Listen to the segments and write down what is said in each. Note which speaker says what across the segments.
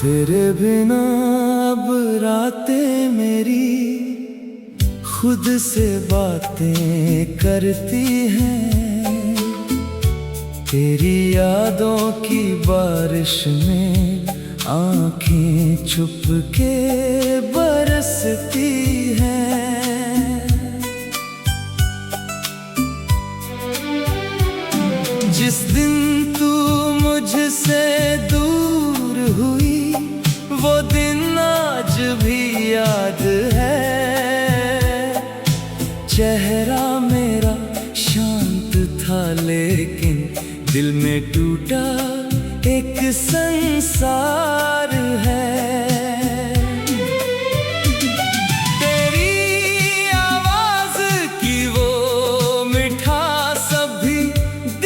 Speaker 1: तेरे बिना अब रातें मेरी खुद से बातें करती हैं। तेरी यादों की बारिश में आँखें छुप के बरसती हैं। जिस दिन तू मुझसे दूर हुई वो दिन आज भी याद है। चेहरा मेरा शांत था लेकिन दिल में टूटा एक संसार है। तेरी आवाज की वो मिठास अभी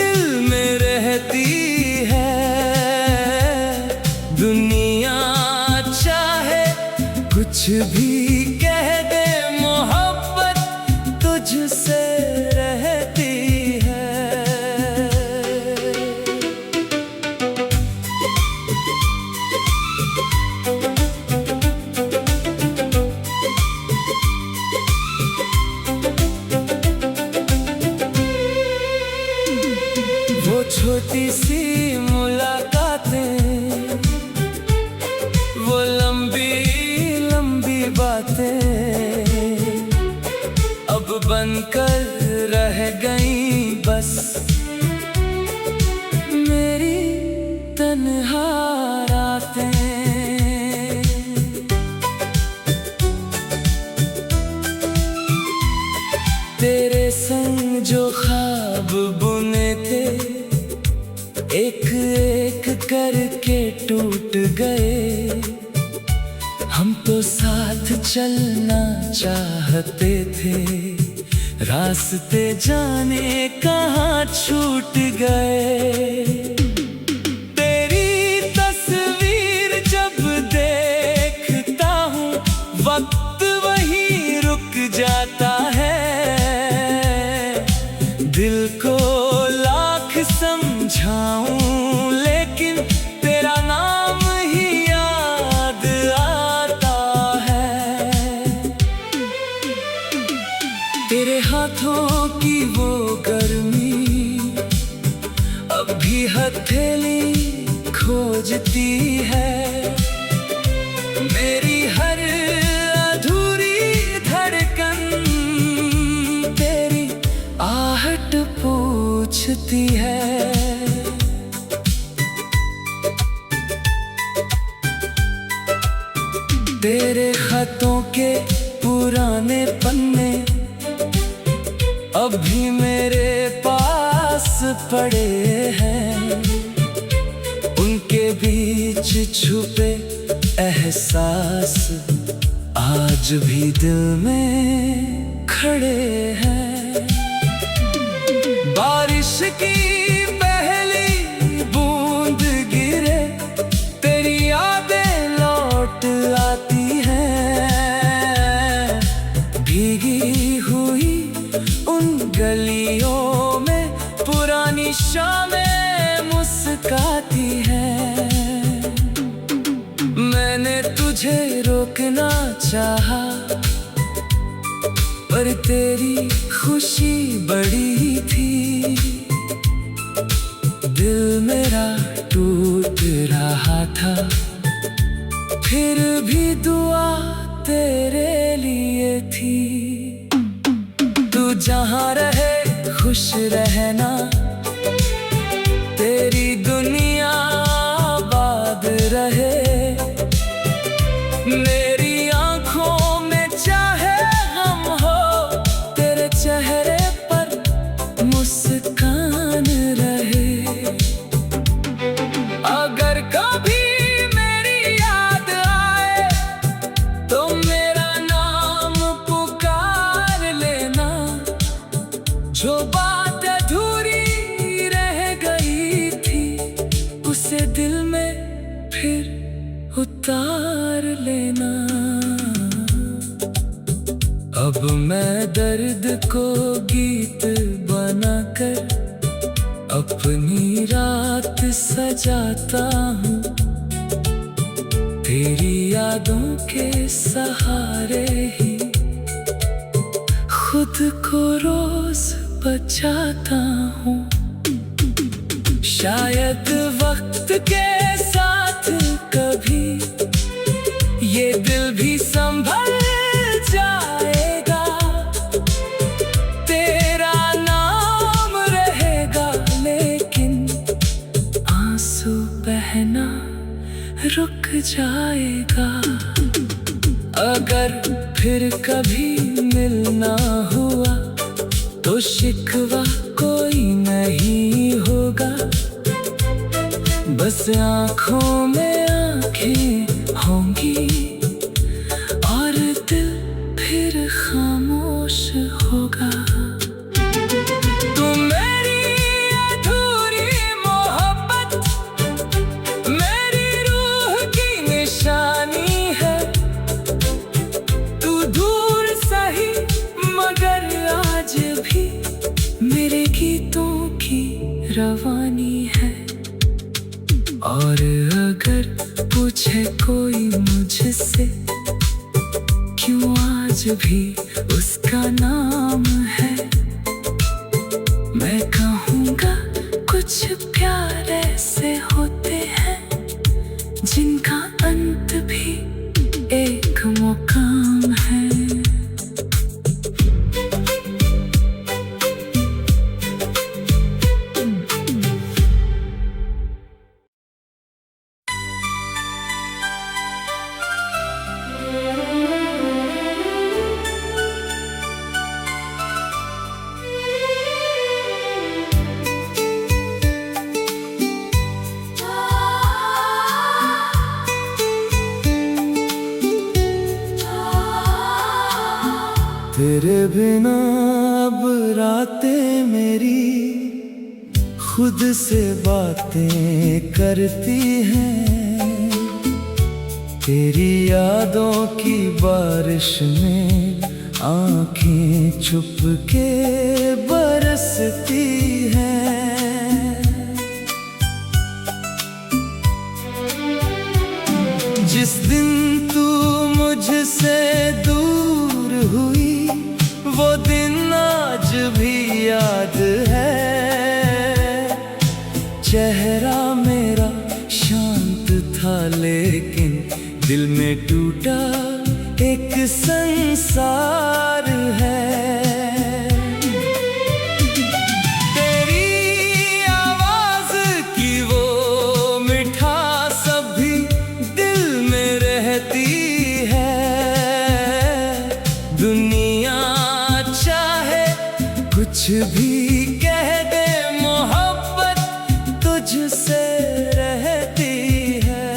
Speaker 1: दिल में रहती है। दुनिया चाहे कुछ भी कह दे, मोहब्बत तुझसे रहती है। वो छोटी सी मुलाकातें, वो लंबी लंबी बातें अब बनकर रह गईं बस मेरी तन्हा रातें। तेरे संग जो ख्वाब बुने थे एक एक करके टूट गए। हम तो साथ चलना चाहते थे, रास्ते जाने कहाँ छूट गए। तेरी तस्वीर जब देखता हूँ वक्त वहीं रुक जाता है। दिल को लाख समझाऊं लेकिन तेरा नाम ही याद आता है। तेरे हाथों की वो गर्मी अब भी हथेली खोजती है। मेरी हर अधूरी धड़कन तेरी आहट पूछती है। तेरे खतों के पुराने पन्ने अब भी मेरे पास पड़े हैं। उनके बीच छुपे एहसास आज भी दिल में खड़े हैं। बारिश की पहली बूंद गिरे तेरी यादें लौट आती हैं। भीगी हुई उन गलियों में पुरानी शामें मुस्काती हैं। मैंने तुझे रोकना चाहा पर तेरी खुशी बड़ी थी। दिल मेरा टूट रहा था फिर भी दुआ तेरे लिए थी। तू जहाँ रहे खुश रहना, तेरी दुनिया आबाद रहे। मेरी आँखों में चाहे गम हो, तेरे चेहरे पर मुस्कान रहे। अगर कभी मेरी याद आए तो मेरा नाम पुकार लेना। जो बात अधूरी रह गई थी उसे दिल में फिर उतार लेना। अब मैं दर्द को गीत बनाकर अपनी रात सजाता हूँ। तेरी यादों के सहारे ही खुद को रोज बचाता हूँ। शायद वक्त के साथ कभी ये दिल भी संभल जाएगा, तेरा नाम रहेगा, लेकिन आंसू बहना रुक जाएगा। अगर फिर कभी मिलना हुआ तो शिकवा कोई नहीं होगा, बस आँखों में आँखें होंगी और दिल फिर खामोश होगा। तुम मेरी अधूरी मोहब्बत, मेरी रूह की निशानी है। तू दूर सही मगर आज भी मेरे गीतों की रवानी है। और अगर पूछे कोई मुझसे क्यों आज भी उसका नाम है, मैं कहूँगा कुछ प्यार ऐसे होते हैं जिनका अंत भी एक मुकाम है। तेरे बिना अब रातें मेरी खुद से बातें करती हैं। तेरी यादों की बारिश में आँखें छुप के बरसती हैं। जिस दिन तू मुझसे दूर हुई वो दिन आज भी याद है। चेहरा मेरा शांत था लेकिन दिल में टूटा एक संसार है। तेरी आवाज की वो मिठास अभी दिल में रहती है। दुनिया चाहे कुछ भी कह दे, मोहब्बत तुझसे रहती है।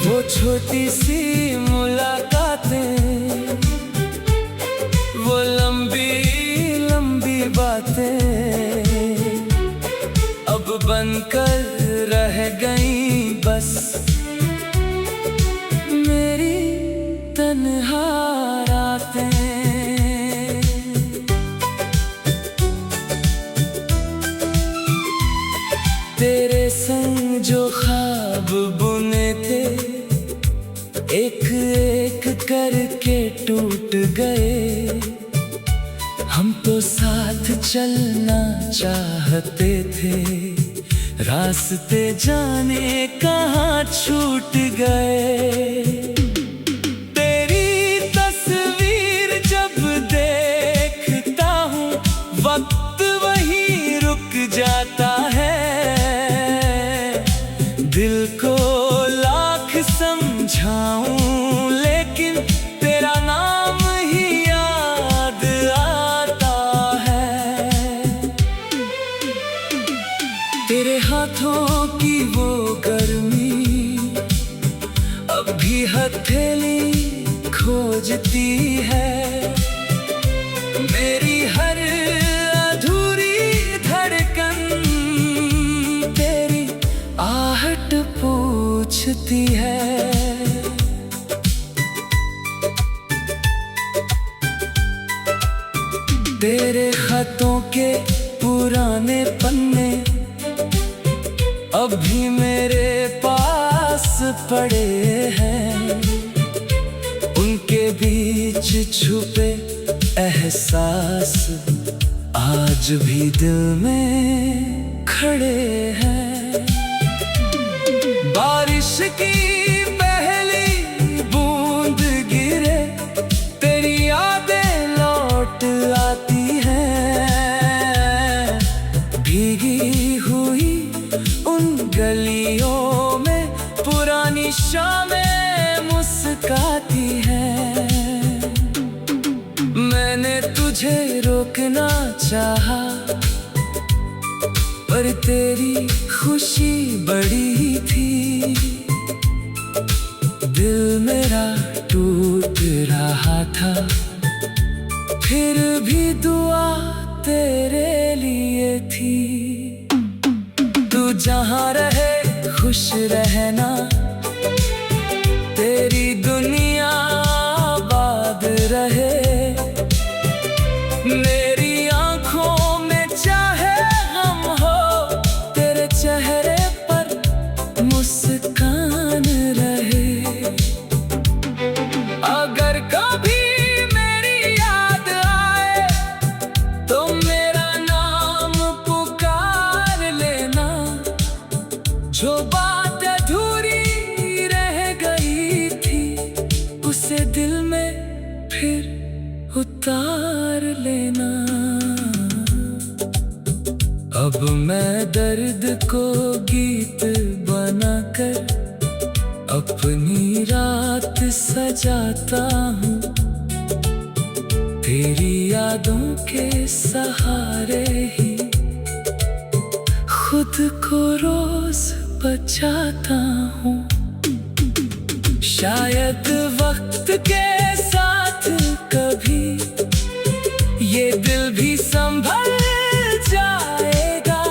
Speaker 1: वो छोटी सी मुलाकातें, वो लंबी लंबी बातें अब बनकर रह गई बस मेरी तन्हा रातें। तेरे संग जो ख्वाब बुने थे एक एक करके टूट गए। हम तो साथ चलना चाहते थे, रास्ते जाने कहाँ छूट गए। तेरी तस्वीर जब देखता हूँ वक्त वहीं रुक जाता है। दिल को लाख समझाऊं लेकिन तेरा नाम ही याद आता है। तेरे हाथों की वो गर्मी अब भी हथेली खोजती है। मेरी हर अधूरी धड़कन तेरी आहट पूछती है। तेरे खतों के पुराने पन्ने अब भी मेरे पास पड़े हैं। उनके बीच छुपे एहसास आज भी दिल में खड़े हैं। बारिश की पहली बूंद गिरे, तेरी यादें लौट आती हैं। भीगी हुई उन गलियों में पुरानी शामें मुस्काती हैं। मैंने तुझे रोकना चाहा, पर तेरी खुशी बड़ी थी। दिल मेरा टूट रहा था, फिर भी दुआ तेरे लिए थी। तू जहाँ रहे खुश रहना, तेरी दुनिया आबाद रहे। मेरी आंखों में चाहे गम हो, तेरे चेहरे पर मुस्कान रहे। अगर कभी मेरी याद आए तो मेरा नाम पुकार लेना। जो बात अधूरी रह गई थी, उसे दिल में फिर उतार लेना। अब मैं दर्द को गीत बनाकर अपनी रात सजाता हूँ। तेरी यादों के सहारे ही खुद को रोज बचाता हूँ। शायद वक्त के साथ कभी ये दिल भी संभल जाएगा।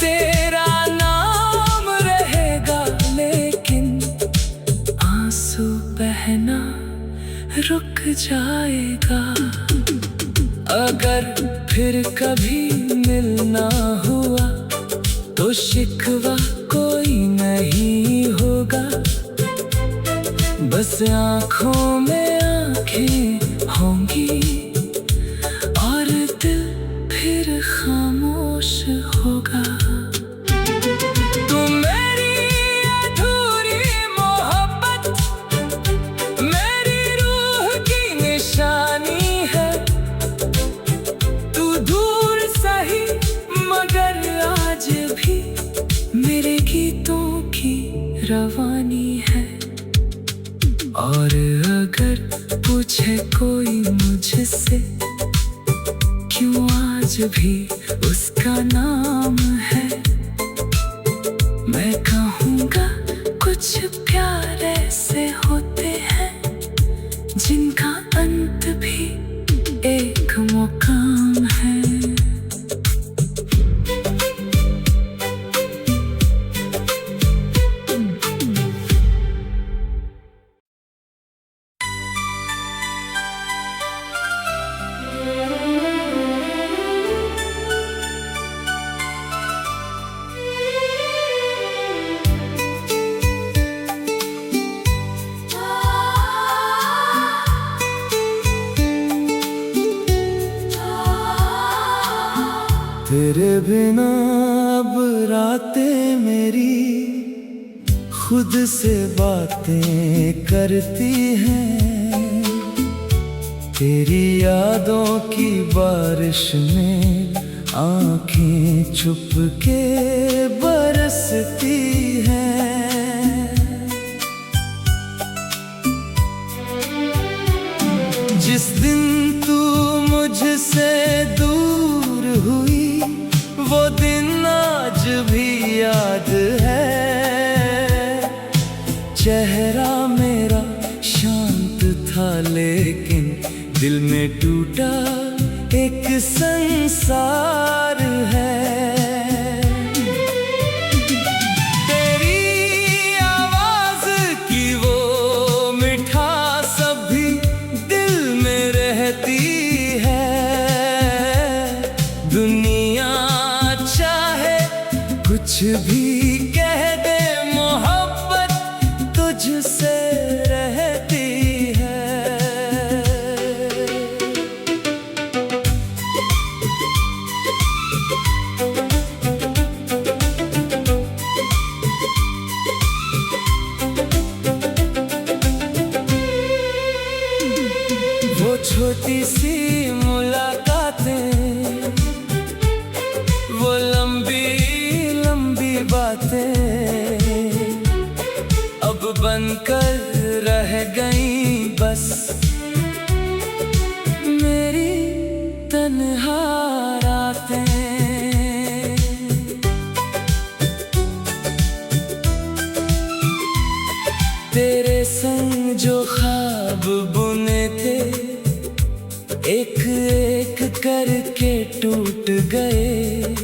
Speaker 1: तेरा नाम रहेगा, लेकिन आंसू बहना रुक जाएगा। अगर फिर कभी मिलना हुआ तो शिकवा कोई नहीं होगा। बस आँखों में आँखें होंगी और दिल फिर खामोश होगा। तुम मेरी अधूरी मोहब्बत, मेरी रूह की निशानी है। तू दूर सही मगर आज भी मेरे गीतों की रवानी है। और अगर पूछे कोई मुझसे क्यों आज भी उसका नाम है, मैं कहूँगा कुछ प्यार ऐसे होते हैं जिनका अंत भी एक मुकाम है। तेरे बिना अब रातें मेरी खुद से बातें करती हैं। तेरी यादों की बारिश में आँखें चुप के बरसती हैं। जिस दिन तू मुझसे दूर हुई, वो दिन आज भी याद है। चेहरा मेरा शांत था, लेकिन दिल में टूटा एक संसार है। तेरी आवाज की वो मिठास भी दिल में रहती है। कुछ भी कह दे मोहब्बत तुझसे रहती है। वो छोटी सी मुलाकातें, वो लंबी लंबी बातें अब बनकर रह गई बस मेरी तन्हा रातें। तेरे संग जो ख्वाब बुने थे एक एक करके टूट गए।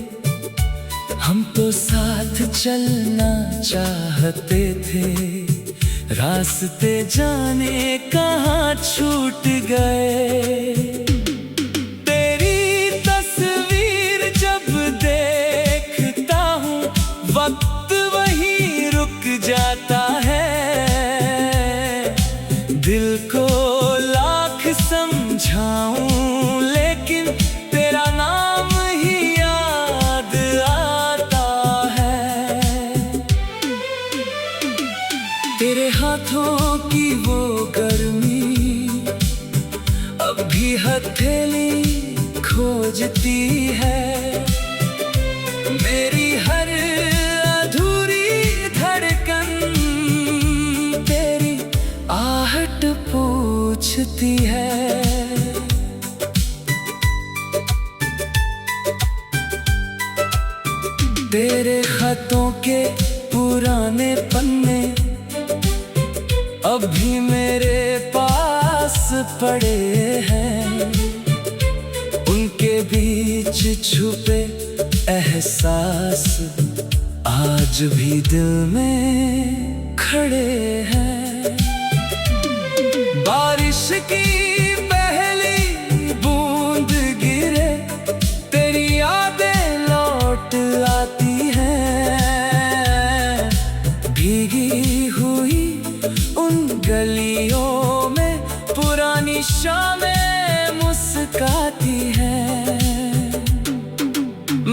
Speaker 1: हम तो साथ चलना चाहते थे, रास्ते जाने कहाँ छूट गए। तेरी तस्वीर जब देखता हूँ वक्त वहीं रुक जाता है। दिल को लाख समझाऊं लेकिन तेरा नाम ही याद आता है। तेरे हाथों की वो गर्मी अब भी हथेली खोजती है। मेरी हर अधूरी धड़कन तेरी आहट पूछती है। तेरे खतों के पुराने पन्ने अब भी मेरे पास पड़े हैं। उनके बीच छुपे एहसास आज भी दिल में खड़े हैं। बारिश की पहली बूंद गिरे तेरी यादें लौट आती हैं। भीगी हुई उन गलियों में पुरानी शामें मुस्काती हैं।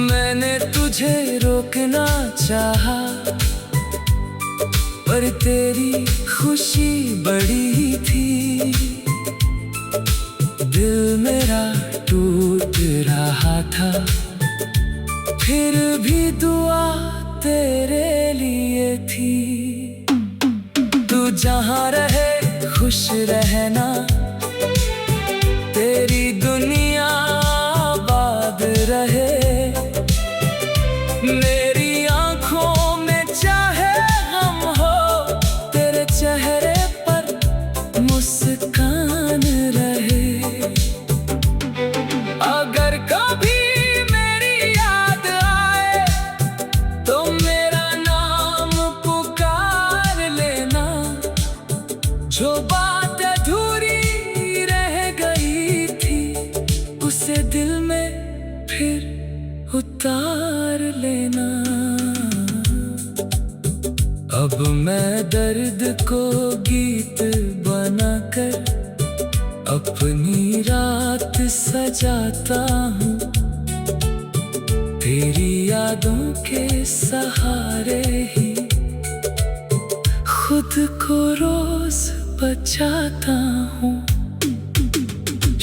Speaker 1: मैंने तुझे रोकना चाहा पर तेरी खुशी बड़ी थी। दिल मेरा टूट रहा था फिर भी दुआ तेरे लिए थी। तू जहाँ रहे खुश रहना, तेरी दुनिया आबाद रहे। मेरी आंखों में चाहे हम हो, तेरे चेहरे पर मुस्कान रहे। अगर कभी मेरी याद आए तो मेरा नाम पुकार लेना। जो बात अधूरी रह गई थी उसे दिल में फिर उतार लेना। अब मैं दर्द को गीत बनाकर अपनी रात सजाता हूँ। तेरी यादों के सहारे ही खुद को रोज बचाता हूँ।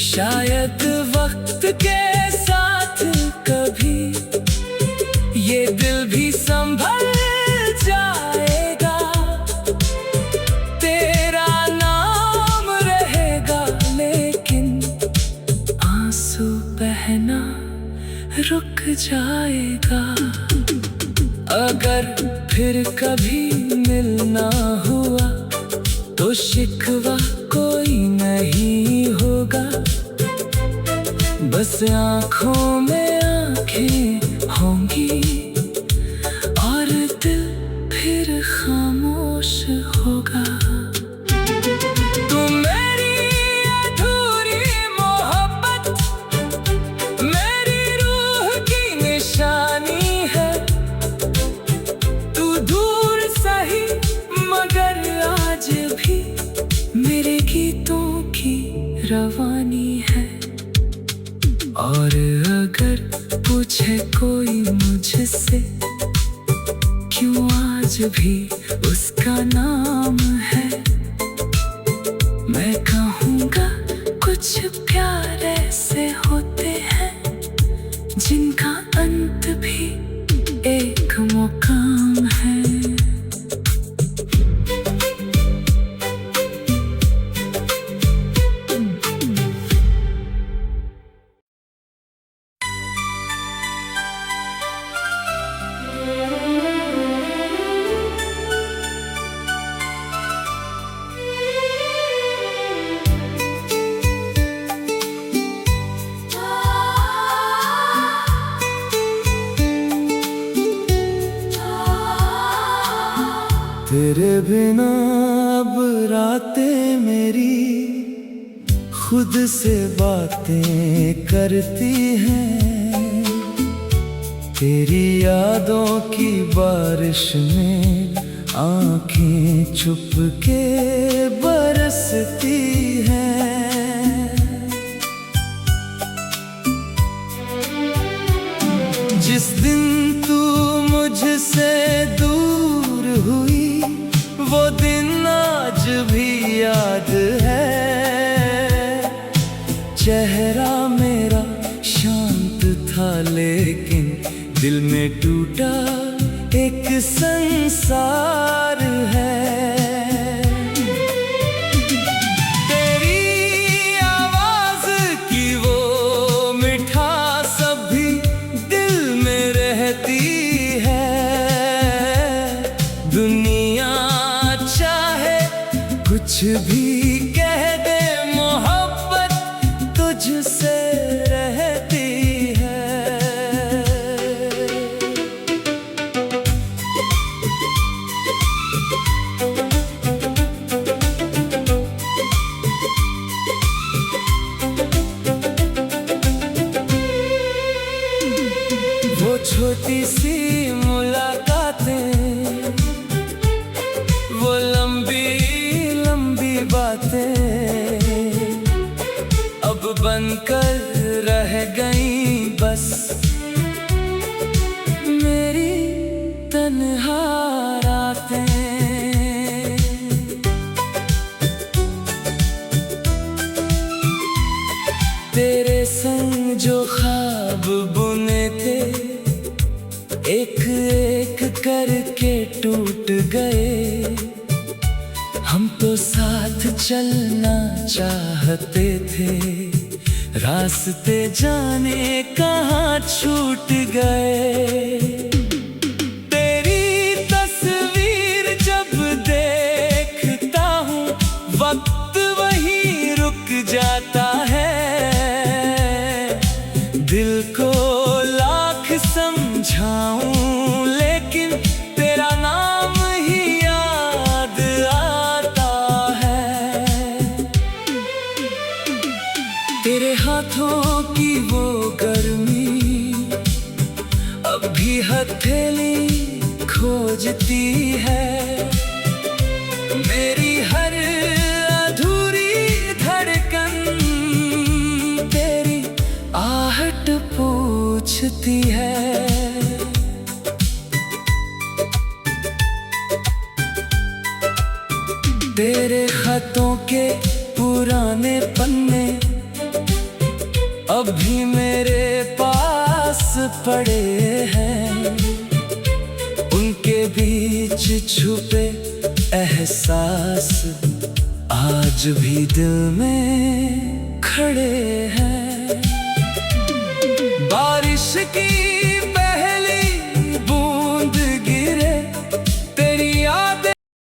Speaker 1: शायद वक्त के साथ कभी ये दिल भी संभल जाएगा। तेरा नाम रहेगा लेकिन आंसू बहना रुक जाएगा। अगर फिर कभी मिलना हुआ तो शिकवा कोई नहीं होगा। बस आँखों में आँखें होंगी और दिल फिर खामोश होगा। तुम मेरी अधूरी मोहब्बत, मेरी रूह की निशानी है। भी उसका नाम है। मैं कहूँगा कुछ प्यार ऐसे होते हैं जिनका अंत भी एक मुकाम है। तेरे बिना अब रातें मेरी खुद से बातें करती हैं। तेरी यादों की बारिश में आँखें चुपके बरसती हैं। जिस दिन तू मुझसे दूर हुई वो दिन आज भी याद है। चेहरा मेरा शांत था लेकिन दिल में टूटा एक संसार है। तेरी आवाज की वो मिठास अभी दिल में रहती है। दुनिया कुछ भी कह दे मोहब्बत तुझसे रहती है। वो छोटी सी मुलाकातें, वो लंबी बातें अब बनकर रह गई बस मेरी तन्हा रातें। तेरे संग जो ख्वाब बुने थे एक एक करके टूट गए। हम तो साथ चलना चाहते थे, रास्ते जाने कहाँ छूट गए। तेरी तस्वीर जब देखता हूँ वक्त वहीं रुक जाता है। दिल को लाख समझाऊं लेकिन तेरा नाम ही याद तेरे हाथों की वो गर्मी अब भी हथेली खोजती है। मेरी हर अधूरी धड़कन तेरी आहट पूछती है। तेरे खतों के पुराने पन्ने अभी मेरे पास पड़े हैं। उनके बीच छुपे एहसास आज भी दिल में खड़े हैं। बारिश की